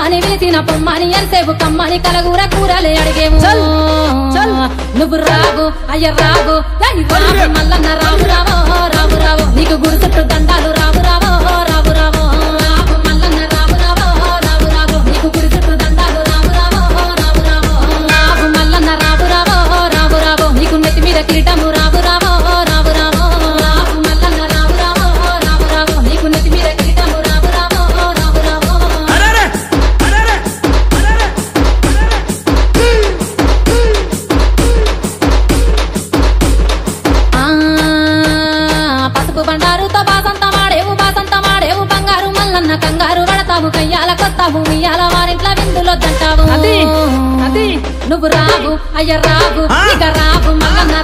అమ్మని వేసిన పొమ్మని ఎంతసేపు కమ్మని కలగూర కూరలే అడిగేము నువ్వు రావు అయ్య రావు మల్లన్న రావు రావో రావు రావు నీకు గుడి చుట్టూ దండాలు రావు రావో రావు రావో రావు మల్లన్న రావు రావో రావు రావు నీకు గుడి చుట్టూ దండాలు రావు రావో రావు రావో రావు మల్లన్న రావు రావో రావు రావో నీకు నెత్తి మీద కిరీటము రావు రావో రావు రావో రావు మల్లన్న రావు రావో రావు రావో నీకు నెత్తి మీద కిరీటము రావు రావో రావు రావో పసుపు బండారుతో బాసంత మాడేవు బంగారు మల్లన్న కంగారు పడతావు కయ్యాల కొత్తావు మియ్యాల వారింట్ల విందులో దంటావు నువ్వు రావు అయ్య రావు ఇక రావు మల్లన్న